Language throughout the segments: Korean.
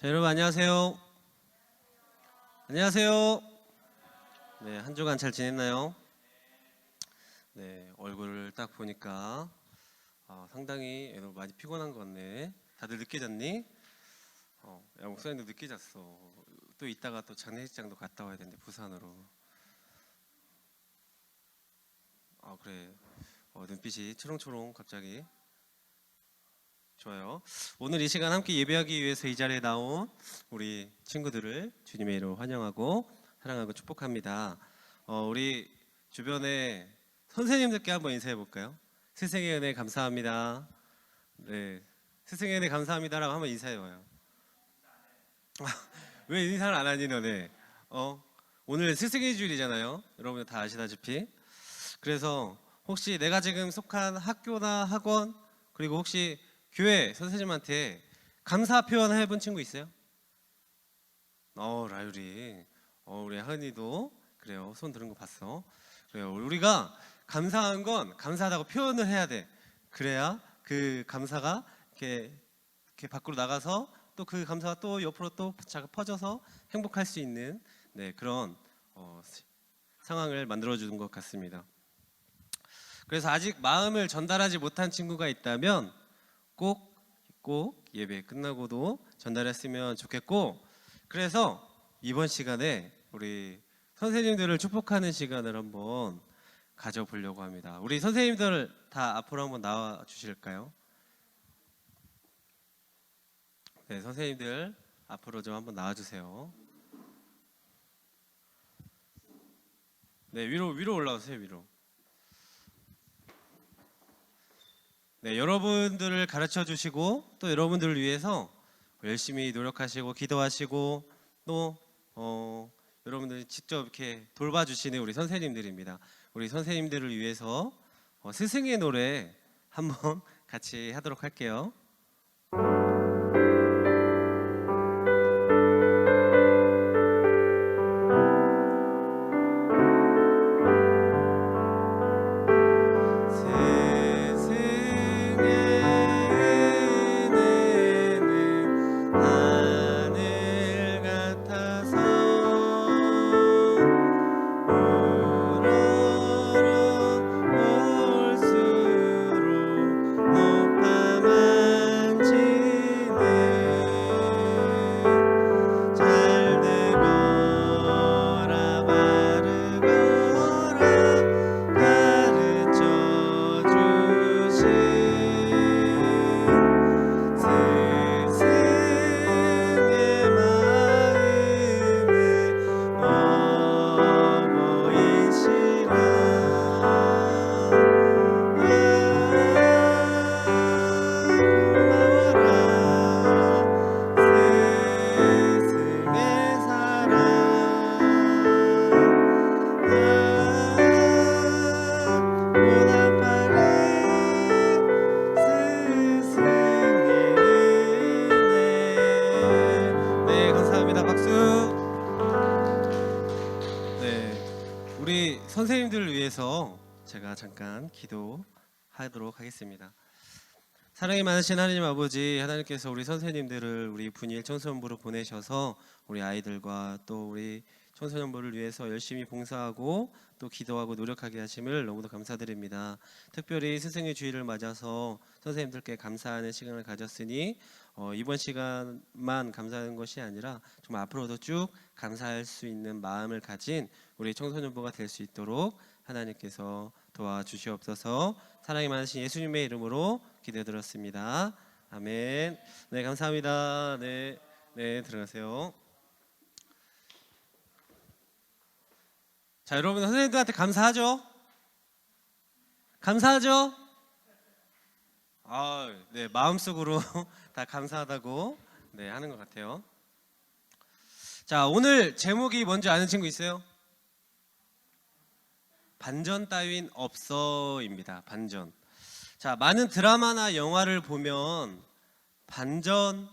자, 여러분 안녕하세요. 안녕하세요. 네, 한 주간 잘 지냈나요? 네, 얼굴을 딱 보니까 상당히 여러분 많이 피곤한 것 같네. 다들 늦게 잤니? 야, 목사님도 늦게 잤어. 또 이따가 또 장례식장도 갔다 와야 되는데 부산으로. 그래. 눈빛이 초롱초롱 갑자기. 좋아요. 오늘 이 시간 함께 예배하기 위해서 이 자리에 나온 우리 친구들을 주님의 이름으로 환영하고 사랑하고 축복합니다. 우리 주변에 선생님들께 한번 인사해 볼까요? 스승의 은혜 감사합니다. 네, 스승의 은혜 감사합니다라고 한번 인사해 봐요. 왜 인사를 안 하니 너네? 오늘 스승의 주일이잖아요. 여러분 다 아시다시피. 그래서 혹시 내가 지금 속한 학교나 학원 그리고 혹시 교회 선생님한테 감사 표현 해본 친구 있어요? 라율이. 우리 하은이도 그래요. 손 드는 거 봤어. 그래요. 우리가 감사한 건 감사하다고 표현을 해야 돼. 그래야 그 감사가 이렇게 밖으로 나가서 또 그 감사가 또 옆으로 또 퍼져서 행복할 수 있는 그런 상황을 만들어 주는 것 같습니다. 그래서 아직 마음을 전달하지 못한 친구가 있다면 꼭 예배 끝나고도 전달했으면 좋겠고, 그래서 이번 시간에 우리 선생님들을 축복하는 시간을 한번 가져보려고 합니다. 우리 선생님들 다 앞으로 한번 나와 주실까요? 네, 선생님들 앞으로 좀 한번 나와 주세요. 네, 위로 올라오세요. 위로. 네, 여러분들을 가르쳐 주시고 또 여러분들을 위해서 열심히 노력하시고 기도하시고 또 여러분들이 직접 이렇게 돌봐주시는 우리 선생님들입니다. 우리 선생님들을 위해서 스승의 노래 한번 같이 하도록 할게요. 선생님들을 위해서 제가 잠깐 기도하도록 하겠습니다. 사랑이 많으신 하나님 아버지, 하나님께서 우리 선생님들을 우리 분일 청소년부로 보내셔서 우리 아이들과 또 우리 청소년부를 위해서 열심히 봉사하고 또 기도하고 노력하게 하심을 너무도 감사드립니다. 특별히 스승의 주일을 맞아서 선생님들께 감사하는 시간을 가졌으니 이번 시간만 감사하는 것이 아니라 정말 앞으로도 쭉 감사할 수 있는 마음을 가진 우리 청소년부가 될 수 있도록 하나님께서 도와주시옵소서. 사랑이 많으신 예수님의 이름으로 기도드렸습니다. 아멘. 네, 감사합니다. 네, 들어가세요. 자, 여러분 선생님들한테 감사하죠? 감사하죠? 네, 마음속으로 다 감사하다고 하는 것 같아요. 자, 오늘 제목이 뭔지 아는 친구 있어요? 반전 따윈 없어입니다. 반전. 자, 많은 드라마나 영화를 보면 반전이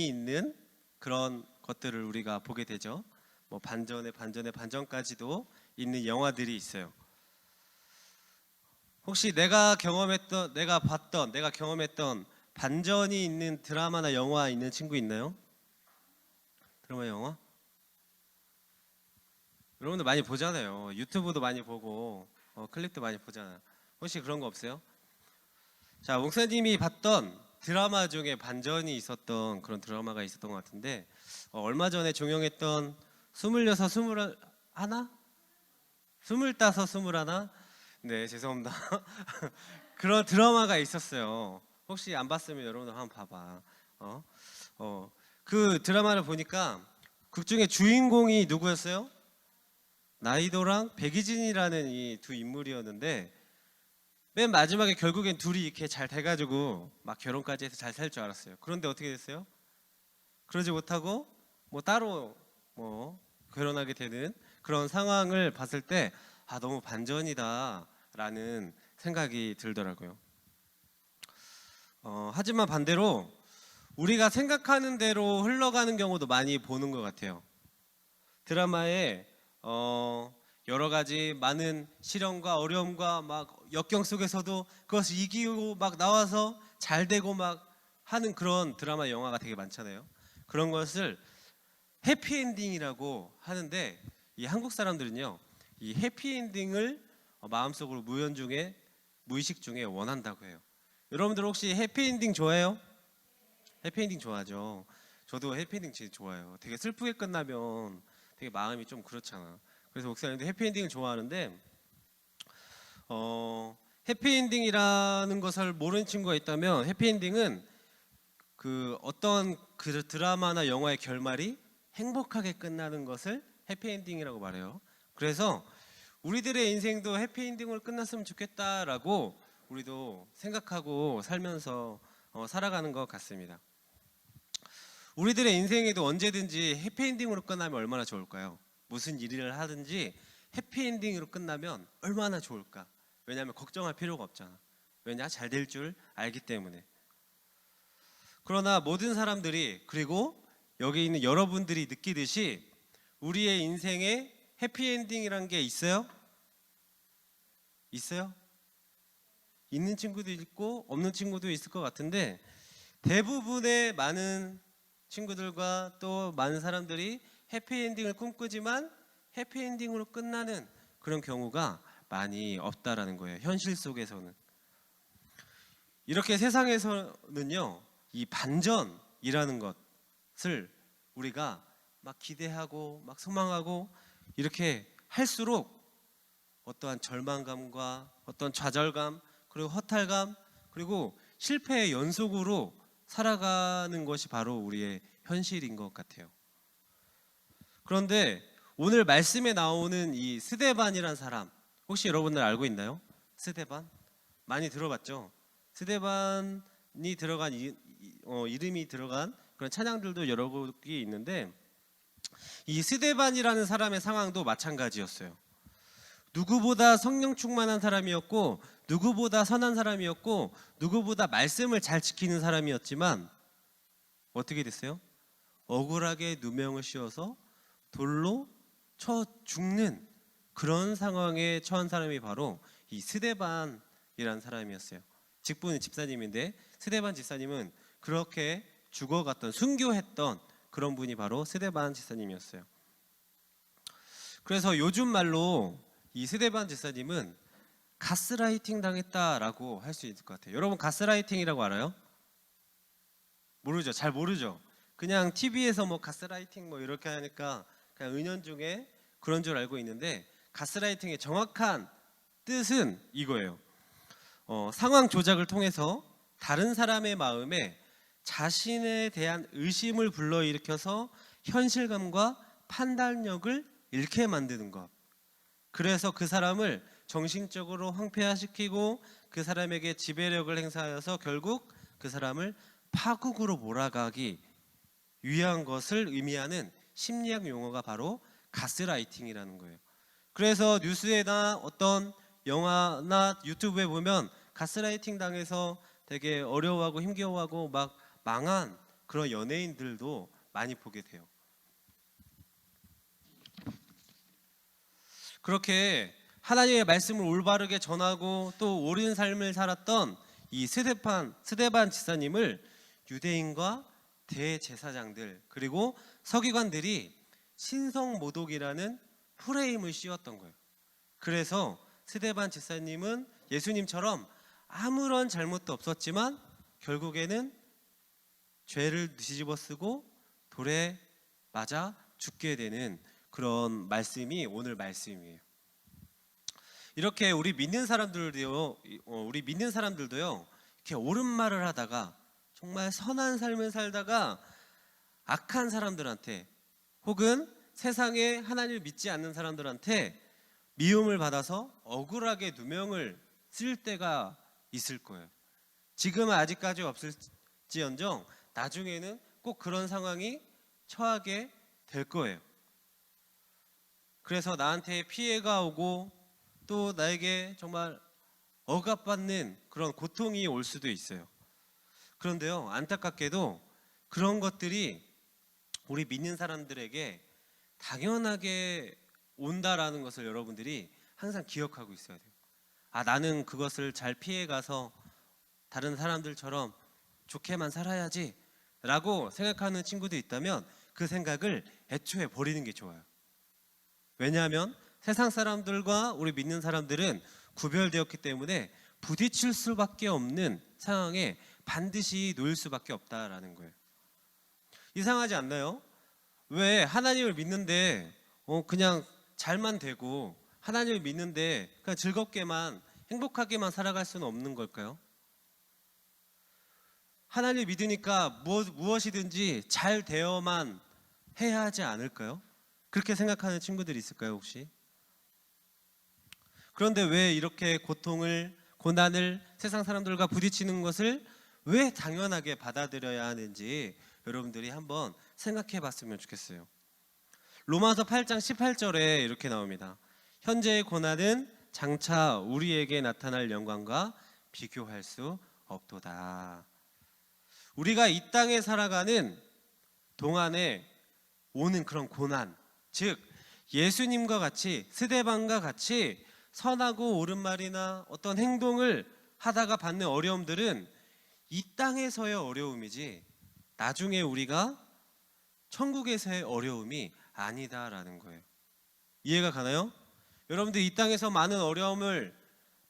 있는 그런 것들을 우리가 보게 되죠. 뭐 반전에 반전까지도 있는 영화들이 있어요. 혹시 내가 경험했던 반전이 있는 드라마나 영화 있는 친구 있나요? 드라마 영화? 여러분들 많이 보잖아요. 유튜브도 많이 보고 클립도 많이 보잖아요. 혹시 그런 거 없어요? 자, 목사님이 봤던 드라마 중에 반전이 있었던 그런 드라마가 있었던 것 같은데 얼마 전에 종영했던 26, 21? 25, 21? 네, 죄송합니다. 그런 드라마가 있었어요. 혹시 안 봤으면 여러분들 한번 봐봐. 그 드라마를 보니까 극 중에 주인공이 누구였어요? 나이도랑 백이진이라는 이 두 인물이었는데 맨 마지막에 결국엔 둘이 이렇게 잘 돼가지고 막 결혼까지 해서 잘 살 줄 알았어요. 그런데 어떻게 됐어요? 그러지 못하고 뭐 따로 뭐 결혼하게 되는 그런 상황을 봤을 때 너무 반전이다라는 생각이 들더라고요. 하지만 반대로 우리가 생각하는 대로 흘러가는 경우도 많이 보는 것 같아요. 드라마에 여러 가지 많은 시련과 어려움과 막 역경 속에서도 그것을 이기고 막 나와서 잘 되고 막 하는 그런 드라마 영화가 되게 많잖아요. 그런 것을 해피엔딩이라고 하는데 이 한국 사람들은요 이 해피엔딩을 마음속으로 무의식 중에 원한다고 해요. 여러분들 혹시 해피엔딩 좋아해요? 해피엔딩 좋아하죠. 저도 해피엔딩 진짜 좋아해요. 되게 슬프게 끝나면 되게 마음이 좀 그렇잖아. 그래서 목사님도 해피엔딩을 좋아하는데 해피엔딩이라는 것을 모르는 친구가 있다면 해피엔딩은 그 어떤 그 드라마나 영화의 결말이 행복하게 끝나는 것을 해피엔딩이라고 말해요. 그래서 우리들의 인생도 해피엔딩으로 끝났으면 좋겠다라고 우리도 생각하고 살면서 살아가는 것 같습니다. 우리들의 인생에도 언제든지 해피엔딩으로 끝나면 얼마나 좋을까요? 무슨 일을 하든지 해피엔딩으로 끝나면 얼마나 좋을까? 왜냐하면 걱정할 필요가 없잖아. 왜냐? 잘 될 줄 알기 때문에. 그러나 모든 사람들이 그리고 여기 있는 여러분들이 느끼듯이 우리의 인생에 해피엔딩이란 게 있어요? 있어요? 있는 친구도 있고 없는 친구도 있을 것 같은데 대부분의 많은 친구들과 또 많은 사람들이 해피엔딩을 꿈꾸지만 해피엔딩으로 끝나는 그런 경우가 많이 없다라는 거예요. 현실 속에서는. 이렇게 세상에서는요 이 반전이라는 것을 우리가 막 기대하고 막 소망하고 이렇게 할수록 어떠한 절망감과 어떤 좌절감 그리고 허탈감 그리고 실패의 연속으로 살아가는 것이 바로 우리의 현실인 것 같아요. 그런데 오늘 말씀에 나오는 이 스데반이라는 사람 혹시 여러분들 알고 있나요? 스데반? 많이 들어봤죠? 스데반이 들어간 이름이 들어간 그런 찬양들도 여러 곡이 있는데 이 스데반이라는 사람의 상황도 마찬가지였어요. 누구보다 성령 충만한 사람이었고 누구보다 선한 사람이었고 누구보다 말씀을 잘 지키는 사람이었지만 어떻게 됐어요? 억울하게 누명을 씌워서 돌로 쳐 죽는 그런 상황에 처한 사람이 바로 이 스데반이라는 사람이었어요. 직분은 집사님인데 스데반 집사님은 그렇게 죽어갔던 순교했던 그런 분이 바로 스데반 집사님이었어요. 그래서 요즘 말로 이 스데반 집사님은 가스라이팅 당했다라고 할 수 있을 것 같아요. 여러분 가스라이팅이라고 알아요? 모르죠. 잘 모르죠. 그냥 TV에서 뭐 가스라이팅 뭐 이렇게 하니까 그냥 은연중에 그런 줄 알고 있는데 가스라이팅의 정확한 뜻은 이거예요. 상황 조작을 통해서 다른 사람의 마음에 자신에 대한 의심을 불러일으켜서 현실감과 판단력을 잃게 만드는 것. 그래서 그 사람을 정신적으로 황폐화시키고 그 사람에게 지배력을 행사하여서 결국 그 사람을 파국으로 몰아가기 위한 것을 의미하는 심리학 용어가 바로 가스라이팅이라는 거예요. 그래서 뉴스에나 어떤 영화나 유튜브에 보면 가스라이팅 당해서 되게 어려워하고 힘겨워하고 막 망한 그런 연예인들도 많이 보게 돼요. 그렇게 하나님의 말씀을 올바르게 전하고 또 옳은 삶을 살았던 이 스데반 지사님을 유대인과 대제사장들 그리고 서기관들이 신성모독이라는 프레임을 씌웠던 거예요. 그래서 스데반 집사님은 예수님처럼 아무런 잘못도 없었지만 결국에는 죄를 뒤집어쓰고 돌에 맞아 죽게 되는 그런 말씀이 오늘 말씀이에요. 이렇게 우리 믿는 사람들도요, 이렇게 옳은 말을 하다가 정말 선한 삶을 살다가 악한 사람들한테 혹은 세상에 하나님을 믿지 않는 사람들한테 미움을 받아서 억울하게 누명을 쓸 때가 있을 거예요. 지금은 아직까지 없을지언정 나중에는 꼭 그런 상황이 처하게 될 거예요. 그래서 나한테 피해가 오고 또 나에게 정말 억압받는 그런 고통이 올 수도 있어요. 그런데요, 안타깝게도 그런 것들이 우리 믿는 사람들에게 당연하게 온다라는 것을 여러분들이 항상 기억하고 있어야 돼요. 나는 그것을 잘 피해가서 다른 사람들처럼 좋게만 살아야지 라고 생각하는 친구도 있다면 그 생각을 애초에 버리는 게 좋아요. 왜냐하면 세상 사람들과 우리 믿는 사람들은 구별되었기 때문에 부딪힐 수밖에 없는 상황에 반드시 놓일 수밖에 없다라는 거예요. 이상하지 않나요? 왜 하나님을 믿는데 그냥 잘만 되고 하나님을 믿는데 그냥 즐겁게만 행복하게만 살아갈 수는 없는 걸까요? 하나님을 믿으니까 무엇이든지 잘 되어만 해야 하지 않을까요? 그렇게 생각하는 친구들이 있을까요, 혹시? 그런데 왜 이렇게 고난을 세상 사람들과 부딪히는 것을 왜 당연하게 받아들여야 하는지 여러분들이 한번 생각해 봤으면 좋겠어요. 로마서 8장 18절에 이렇게 나옵니다. 현재의 고난은 장차 우리에게 나타날 영광과 비교할 수 없도다. 우리가 이 땅에 살아가는 동안에 오는 그런 고난, 즉 예수님과 같이 스데반과 같이 선하고 옳은 말이나 어떤 행동을 하다가 받는 어려움들은 이 땅에서의 어려움이지 나중에 우리가 천국에서의 어려움이 아니다라는 거예요. 이해가 가나요? 여러분들 이 땅에서 많은 어려움을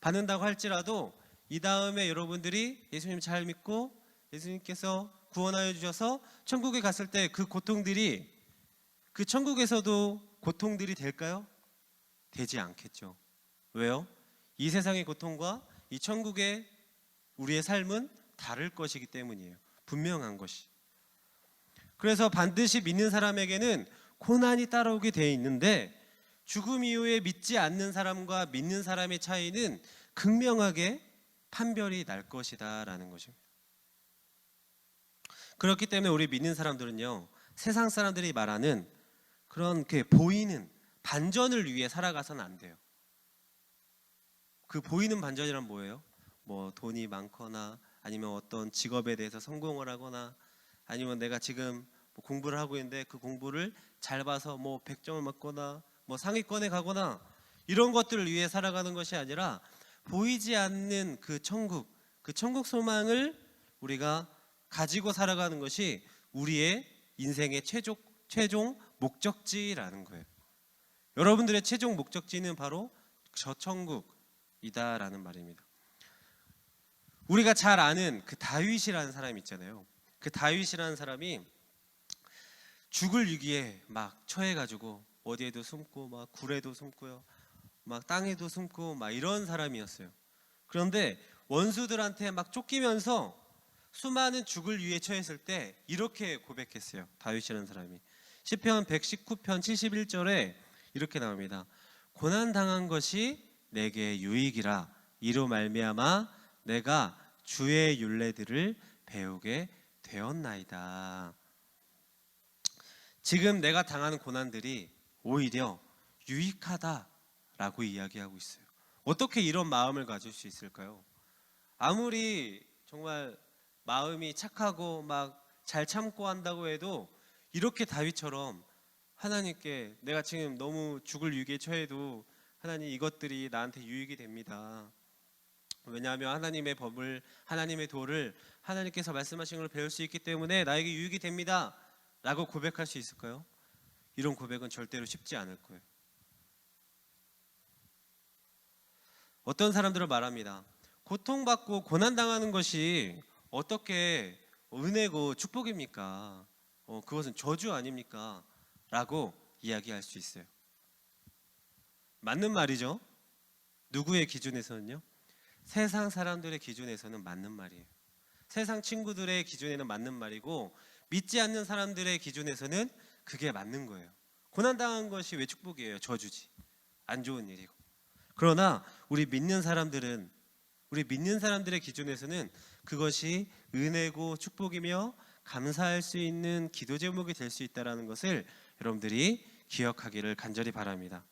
받는다고 할지라도 이 다음에 여러분들이 예수님 잘 믿고 예수님께서 구원하여 주셔서 천국에 갔을 때 그 고통들이 그 천국에서도 고통들이 될까요? 되지 않겠죠. 왜요? 이 세상의 고통과 이 천국의 우리의 삶은 다를 것이기 때문이에요. 분명한 것이. 그래서 반드시 믿는 사람에게는 고난이 따라오게 돼 있는데 죽음 이후에 믿지 않는 사람과 믿는 사람의 차이는 극명하게 판별이 날 것이다 라는 것입니다. 그렇기 때문에 우리 믿는 사람들은요, 세상 사람들이 말하는 그런 보이는 반전을 위해 살아가서는 안 돼요. 그 보이는 반전이란 뭐예요? 뭐 돈이 많거나 아니면 어떤 직업에 대해서 성공을 하거나 아니면 내가 지금 뭐 공부를 하고 있는데 그 공부를 잘 봐서 뭐 100점을 맞거나 뭐 상위권에 가거나 이런 것들을 위해 살아가는 것이 아니라 보이지 않는 그 천국 소망을 우리가 가지고 살아가는 것이 우리의 인생의 최종 목적지라는 거예요. 여러분들의 최종 목적지는 바로 저 천국이다라는 말입니다. 우리가 잘 아는 그 다윗이라는 사람이 있잖아요. 그 다윗이라는 사람이 죽을 위기에 막 처해가지고 어디에도 숨고 막 굴에도 숨고요, 막 땅에도 숨고 막 이런 사람이었어요. 그런데 원수들한테 막 쫓기면서 수많은 죽을 위에 처했을 때 이렇게 고백했어요. 다윗이라는 사람이 시편 119편 71절에 이렇게 나옵니다. 고난 당한 것이 내게 유익이라 이로 말미암아 내가 주의 율례들을 배우게 되었나이다. 지금 내가 당하는 고난들이 오히려 유익하다라고 이야기하고 있어요. 어떻게 이런 마음을 가질 수 있을까요? 아무리 정말 마음이 착하고 막 잘 참고 한다고 해도 이렇게 다윗처럼 하나님께 내가 지금 너무 죽을 위기에 처해도 하나님 이것들이 나한테 유익이 됩니다. 왜냐하면 하나님의 법을, 하나님의 도를 하나님께서 말씀하신 걸 배울 수 있기 때문에 나에게 유익이 됩니다 라고 고백할 수 있을까요? 이런 고백은 절대로 쉽지 않을 거예요. 어떤 사람들은 말합니다. 고통받고 고난당하는 것이 어떻게 은혜고 축복입니까? 그것은 저주 아닙니까? 라고 이야기할 수 있어요. 맞는 말이죠. 누구의 기준에서는요? 세상 사람들의 기준에서는 맞는 말이에요. 세상 친구들의 기준에는 맞는 말이고, 믿지 않는 사람들의 기준에서는 그게 맞는 거예요. 고난당한 것이 왜 축복이에요? 저주지. 안 좋은 일이고. 그러나 우리 믿는 사람들의 기준에서는 그것이 은혜고 축복이며 감사할 수 있는 기도 제목이 될 수 있다는 것을 여러분들이 기억하기를 간절히 바랍니다.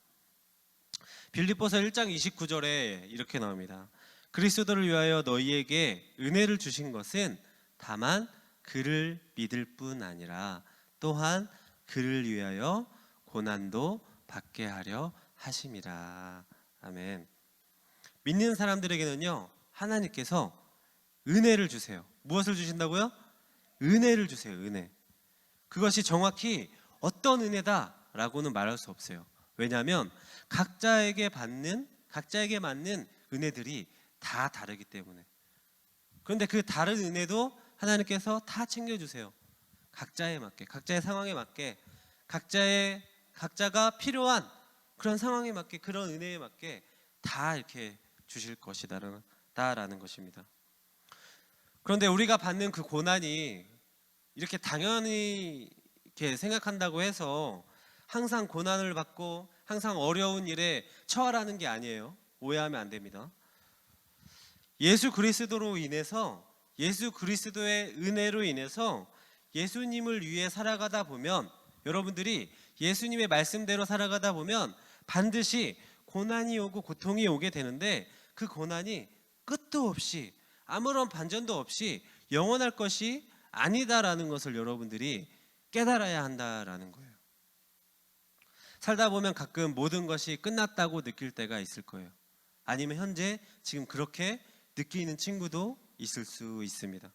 빌립보서 1장 29절에 이렇게 나옵니다. 그리스도를 위하여 너희에게 은혜를 주신 것은 다만 그를 믿을 뿐 아니라 또한 그를 위하여 고난도 받게 하려 하심이라. 아멘. 믿는 사람들에게는요, 하나님께서 은혜를 주세요. 무엇을 주신다고요? 은혜를 주세요. 은혜. 그것이 정확히 어떤 은혜다라고는 말할 수 없어요. 왜냐하면 각자에게 맞는 은혜들이 다 다르기 때문에. 그런데 그 다른 은혜도 하나님께서 다 챙겨주세요. 각자에 맞게, 각자의 상황에 맞게, 각자가 필요한 그런 상황에 맞게, 그런 은혜에 맞게 다 이렇게 주실 것이다라는 것입니다. 그런데 우리가 받는 그 고난이 이렇게 당연히 이렇게 생각한다고 해서 항상 고난을 받고 항상 어려운 일에 처하라는 게 아니에요. 오해하면 안 됩니다. 예수 그리스도로 인해서, 예수 그리스도의 은혜로 인해서 예수님을 위해 살아가다 보면, 여러분들이 예수님의 말씀대로 살아가다 보면 반드시 고난이 오고 고통이 오게 되는데, 그 고난이 끝도 없이 아무런 반전도 없이 영원할 것이 아니다라는 것을 여러분들이 깨달아야 한다라는 거예요. 살다 보면 가끔 모든 것이 끝났다고 느낄 때가 있을 거예요. 아니면 현재 지금 그렇게 느끼는 친구도 있을 수 있습니다.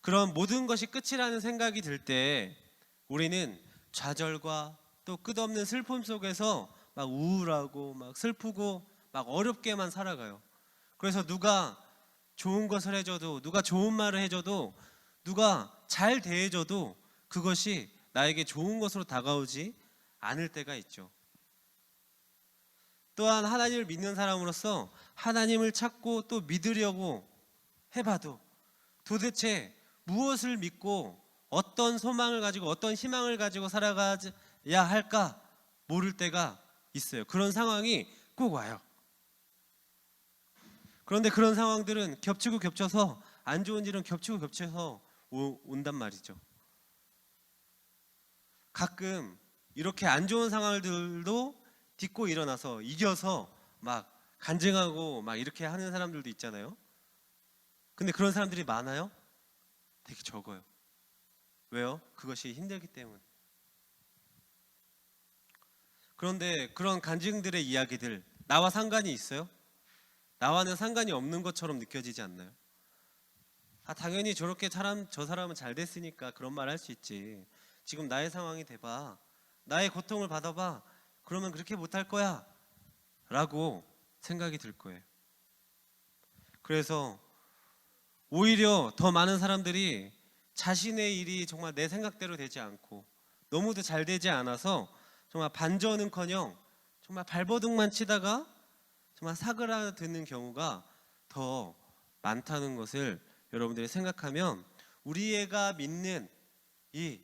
그런 모든 것이 끝이라는 생각이 들 때 우리는 좌절과 또 끝없는 슬픔 속에서 막 우울하고 막 슬프고 막 어렵게만 살아가요. 그래서 누가 좋은 것을 해줘도, 누가 좋은 말을 해줘도, 누가 잘 대해줘도 그것이 나에게 좋은 것으로 다가오지 않을 때가 있죠. 또한 하나님을 믿는 사람으로서 하나님을 찾고 또 믿으려고 해봐도 도대체 무엇을 믿고 어떤 소망을 가지고 어떤 희망을 가지고 살아가야 할까 모를 때가 있어요. 그런 상황이 꼭 와요. 그런데 그런 상황들은 겹치고 겹쳐서, 안 좋은 일은 겹치고 겹쳐서 온단 말이죠. 가끔 이렇게 안 좋은 상황들도 딛고 일어나서 이겨서 막 간증하고 막 이렇게 하는 사람들도 있잖아요. 근데 그런 사람들이 많아요? 되게 적어요. 왜요? 그것이 힘들기 때문에. 그런데 그런 간증들의 이야기들, 나와 상관이 있어요? 나와는 상관이 없는 것처럼 느껴지지 않나요? 당연히 저렇게 저 사람은 잘 됐으니까 그런 말 할 수 있지. 지금 나의 상황이 돼봐, 나의 고통을 받아봐, 그러면 그렇게 못할 거야 라고 생각이 들 거예요. 그래서 오히려 더 많은 사람들이 자신의 일이 정말 내 생각대로 되지 않고 너무도 잘 되지 않아서 정말 반전은커녕 정말 발버둥만 치다가 정말 사그라드는 경우가 더 많다는 것을 여러분들이 생각하면, 우리가 믿는 이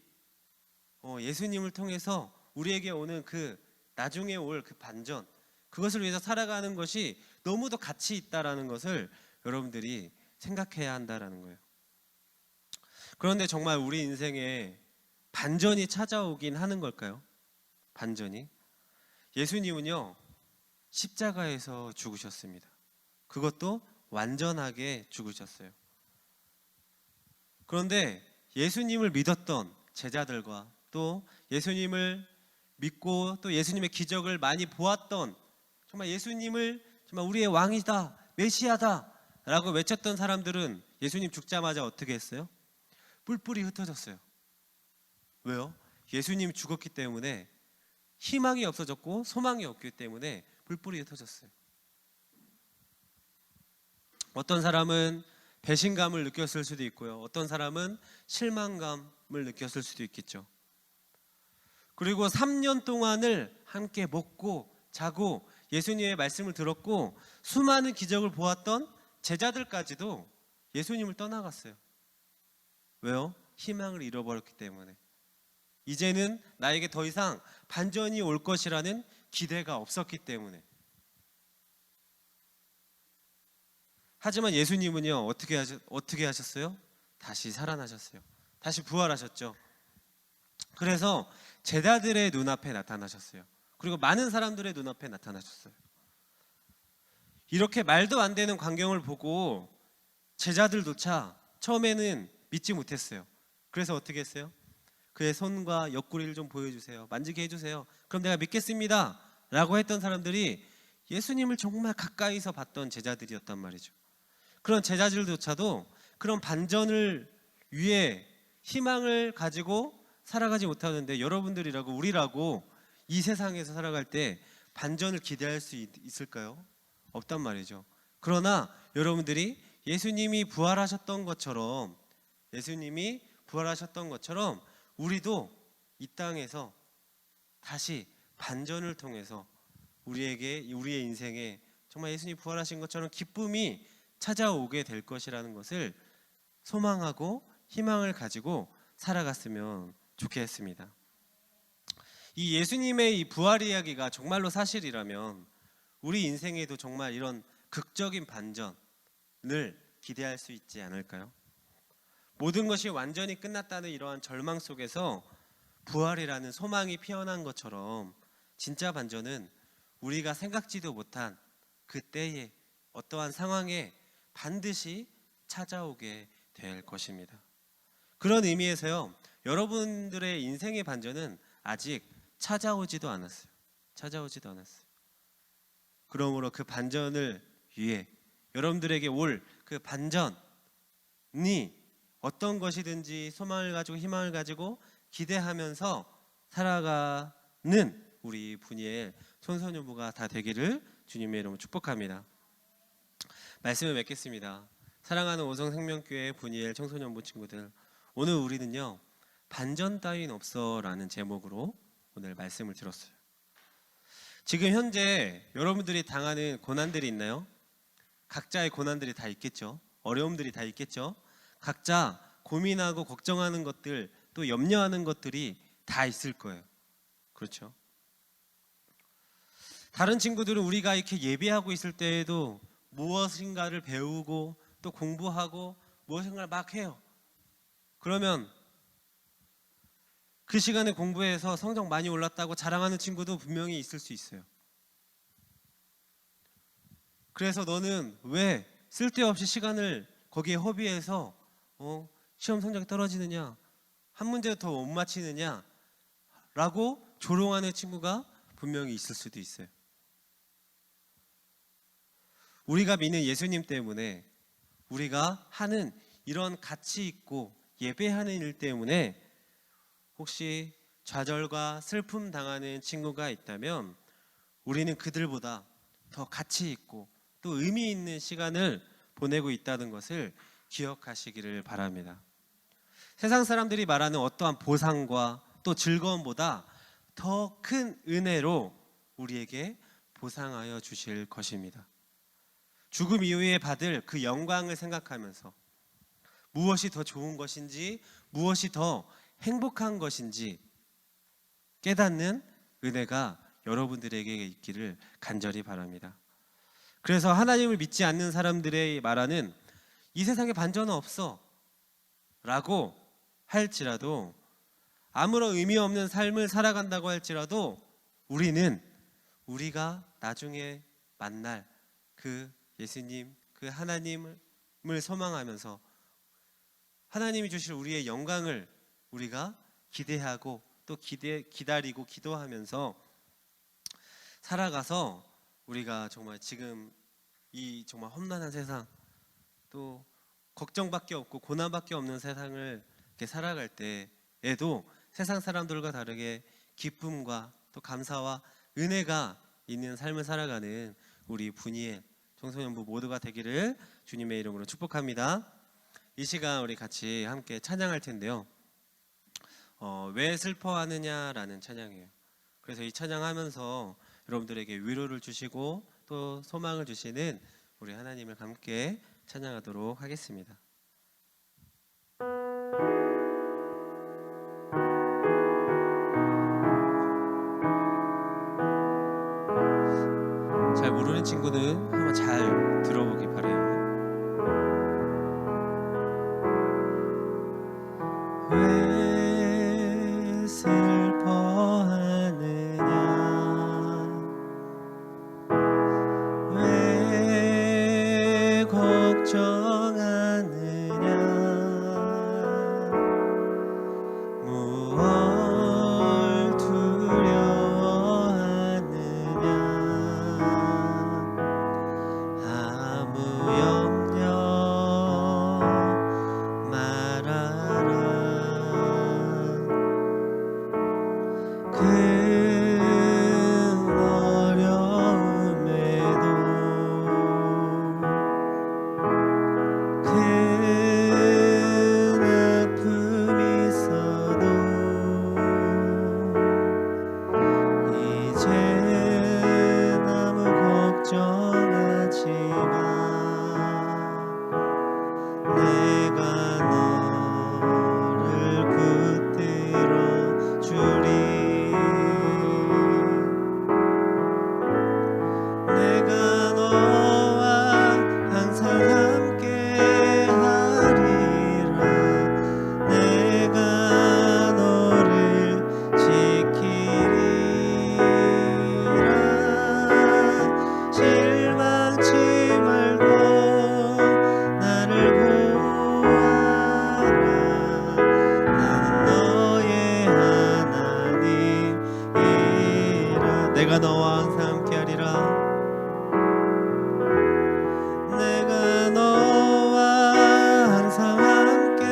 예수님을 통해서 우리에게 오는 그 나중에 올 그 반전, 그것을 위해서 살아가는 것이 너무도 가치 있다라는 것을 여러분들이 생각해야 한다라는 거예요. 그런데 정말 우리 인생에 반전이 찾아오긴 하는 걸까요? 반전이? 예수님은요, 십자가에서 죽으셨습니다. 그것도 완전하게 죽으셨어요. 그런데 예수님을 믿었던 제자들과 또 예수님을 믿고 또 예수님의 기적을 많이 보았던, 정말 예수님을 정말 우리의 왕이다, 메시아다라고 외쳤던 사람들은 예수님 죽자마자 어떻게 했어요? 뿔뿔이 흩어졌어요. 왜요? 예수님 죽었기 때문에 희망이 없어졌고 소망이 없기 때문에 뿔뿔이 흩어졌어요. 어떤 사람은 배신감을 느꼈을 수도 있고요. 어떤 사람은 실망감을 느꼈을 수도 있겠죠. 그리고 3년 동안을 함께 먹고 자고 예수님의 말씀을 들었고 수많은 기적을 보았던 제자들까지도 예수님을 떠나갔어요. 왜요? 희망을 잃어버렸기 때문에. 이제는 나에게 더 이상 반전이 올 것이라는 기대가 없었기 때문에. 하지만 예수님은요, 어떻게 하셨어요? 다시 살아나셨어요. 다시 부활하셨죠. 그래서 제자들의 눈앞에 나타나셨어요. 그리고 많은 사람들의 눈앞에 나타나셨어요. 이렇게 말도 안 되는 광경을 보고 제자들조차 처음에는 믿지 못했어요. 그래서 어떻게 했어요? 그의 손과 옆구리를 좀 보여주세요. 만지게 해주세요. 그럼 내가 믿겠습니다. 라고 했던 사람들이 예수님을 정말 가까이서 봤던 제자들이었단 말이죠. 그런 제자들조차도 그런 반전을 위해 희망을 가지고 살아가지 못하는데 여러분들이라고 우리라고 이 세상에서 살아갈 때 반전을 기대할 수 있을까요? 없단 말이죠. 그러나 여러분들이 예수님이 부활하셨던 것처럼 우리도 이 땅에서 다시 반전을 통해서 우리의 인생에 정말 예수님이 부활하신 것처럼 기쁨이 찾아오게 될 것이라는 것을 소망하고 희망을 가지고 살아갔으면 좋겠습니다. 이 예수님의 이 부활 이야기가 정말로 사실이라면 우리 인생에도 정말 이런 극적인 반전을 기대할 수 있지 않을까요? 모든 것이 완전히 끝났다는 이러한 절망 속에서 부활이라는 소망이 피어난 것처럼 진짜 반전은 우리가 생각지도 못한 그때의 어떠한 상황에 반드시 찾아오게 될 것입니다. 그런 의미에서요, 여러분들의 인생의 반전은 아직 찾아오지도 않았어요. 그러므로 그 반전을 위해 여러분들에게 올 그 반전이 어떤 것이든지 소망을 가지고 희망을 가지고 기대하면서 살아가는 우리 분이엘 손선유부가 다 되기를 주님의 이름으로 축복합니다. 말씀을 맺겠습니다. 사랑하는 오성생명교회 분이엘 청소년부 친구들, 오늘 우리는요 반전 따윈 없어라는 제목으로 오늘 말씀을 들었어요. 지금 현재 여러분들이 당하는 고난들이 있나요? 각자의 고난들이 다 있겠죠. 어려움들이 다 있겠죠. 각자 고민하고 걱정하는 것들, 또 염려하는 것들이 다 있을 거예요. 그렇죠? 다른 친구들은 우리가 이렇게 예배하고 있을 때에도 무엇인가를 배우고 또 공부하고 무엇인가를 막 해요. 그러면 그 시간에 공부해서 성적 많이 올랐다고 자랑하는 친구도 분명히 있을 수 있어요. 그래서 너는 왜 쓸데없이 시간을 거기에 허비해서 시험 성적이 떨어지느냐, 한 문제도 더 못 맞히느냐 라고 조롱하는 친구가 분명히 있을 수도 있어요. 우리가 믿는 예수님 때문에, 우리가 하는 이런 가치 있고 예배하는 일 때문에 혹시 좌절과 슬픔 당하는 친구가 있다면 우리는 그들보다 더 가치 있고 또 의미 있는 시간을 보내고 있다는 것을 기억하시기를 바랍니다. 세상 사람들이 말하는 어떠한 보상과 또 즐거움보다 더 큰 은혜로 우리에게 보상하여 주실 것입니다. 죽음 이후에 받을 그 영광을 생각하면서 무엇이 더 좋은 것인지, 무엇이 더 행복한 것인지 깨닫는 은혜가 여러분들에게 있기를 간절히 바랍니다. 그래서 하나님을 믿지 않는 사람들의 말하는 이 세상에 반전은 없어 라고 할지라도, 아무런 의미 없는 삶을 살아간다고 할지라도 우리가 나중에 만날 그 예수님, 그 하나님을 소망하면서 하나님이 주실 우리의 영광을 우리가 기대하고 또 기다리고 기도하면서 살아가서 우리가 정말 지금 이 정말 험난한 세상, 또 걱정밖에 없고 고난밖에 없는 세상을 이렇게 살아갈 때에도 세상 사람들과 다르게 기쁨과 또 감사와 은혜가 있는 삶을 살아가는 우리 분이엘 청소년부 모두가 되기를 주님의 이름으로 축복합니다. 이 시간 우리 같이 함께 찬양할 텐데요. 왜 슬퍼하느냐라는 찬양이에요. 그래서 이 찬양하면서 여러분들에게 위로를 주시고 또 소망을 주시는 우리 하나님을 함께 찬양하도록 하겠습니다. 잘 모르는 친구는 한번 잘 들어보기 바래요. 왜 슬퍼하느냐, 왜 걱정하느냐, 무얼 두려워하느냐, 아무 염려 말아라. 큰 어려움에도 큰 아픔이 있어도 이제 아무 걱정하지 마. 내가 너를 붙들어 주리. 내가 너와 항상 함께 하리라. 내가 너를 지키리라. 실망치 말고 나를 보아라. 나는 너의 하나님이라. 내가 너와 항상 함께 하리라. 내가 너와 항상 함께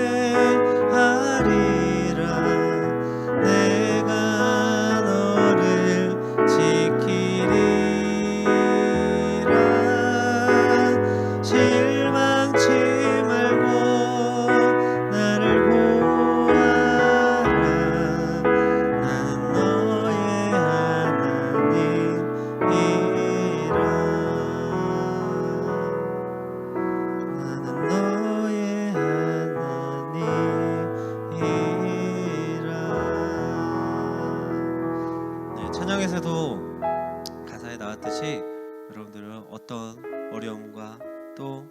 하리라. 내가 너를 지키리라. 실망치 말고 나를 보아라. 나는 너의 하나님이라. 나는 너의 하나님이라. 네, 찬양에서도 가사에 나왔듯이 여러분들은 어떤 어려움과 또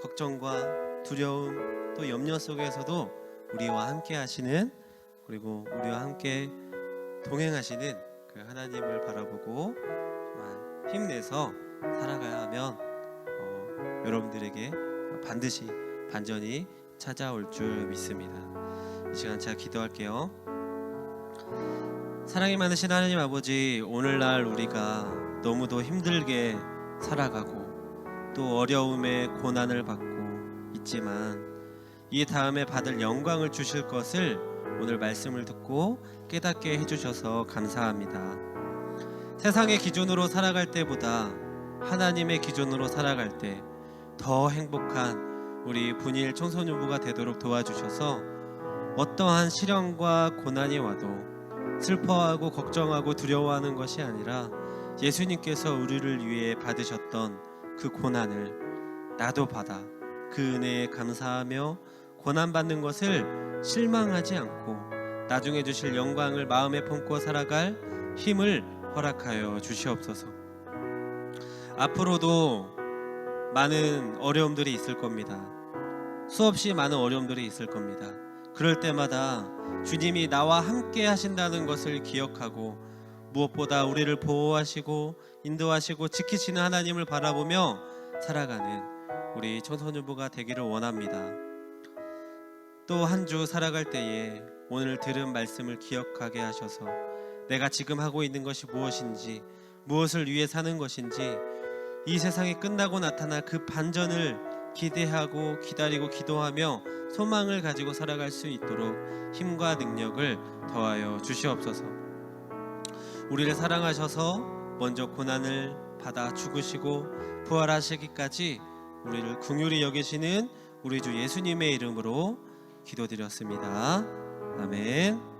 걱정과 두려움 또 염려 속에서도 우리와 함께 하시는, 그리고 우리와 함께 동행하시는 그 하나님을 바라보고 정말 힘내서 살아가야 하면 여러분들에게 반드시 반전이 찾아올 줄 믿습니다. 이 시간 제가 기도할게요. 사랑이 많으신 하나님 아버지, 오늘날 우리가 너무도 힘들게 살아가고 또 어려움에 고난을 받고 있지만 이 다음에 받을 영광을 주실 것을 오늘 말씀을 듣고 깨닫게 해주셔서 감사합니다. 세상의 기준으로 살아갈 때보다 하나님의 기준으로 살아갈 때 더 행복한 우리 분이엘 청소년부가 되도록 도와주셔서 어떠한 시련과 고난이 와도 슬퍼하고 걱정하고 두려워하는 것이 아니라 예수님께서 우리를 위해 받으셨던 그 고난을 나도 받아 그 은혜에 감사하며 고난받는 것을 실망하지 않고 나중에 주실 영광을 마음에 품고 살아갈 힘을 허락하여 주시옵소서. 앞으로도 많은 어려움들이 있을 겁니다. 수없이 많은 어려움들이 있을 겁니다. 그럴 때마다 주님이 나와 함께 하신다는 것을 기억하고 무엇보다 우리를 보호하시고 인도하시고 지키시는 하나님을 바라보며 살아가는 우리 청소년부가 되기를 원합니다. 또 한 주 살아갈 때에 오늘 들은 말씀을 기억하게 하셔서 내가 지금 하고 있는 것이 무엇인지, 무엇을 위해 사는 것인지 이 세상이 끝나고 나타날 그 반전을 기대하고 기다리고 기도하며 소망을 가지고 살아갈 수 있도록 힘과 능력을 더하여 주시옵소서. 우리를 사랑하셔서 먼저 고난을 받아 죽으시고 부활하시기까지 우리를 긍휼히 여기시는 우리 주 예수님의 이름으로 기도드렸습니다. 아멘.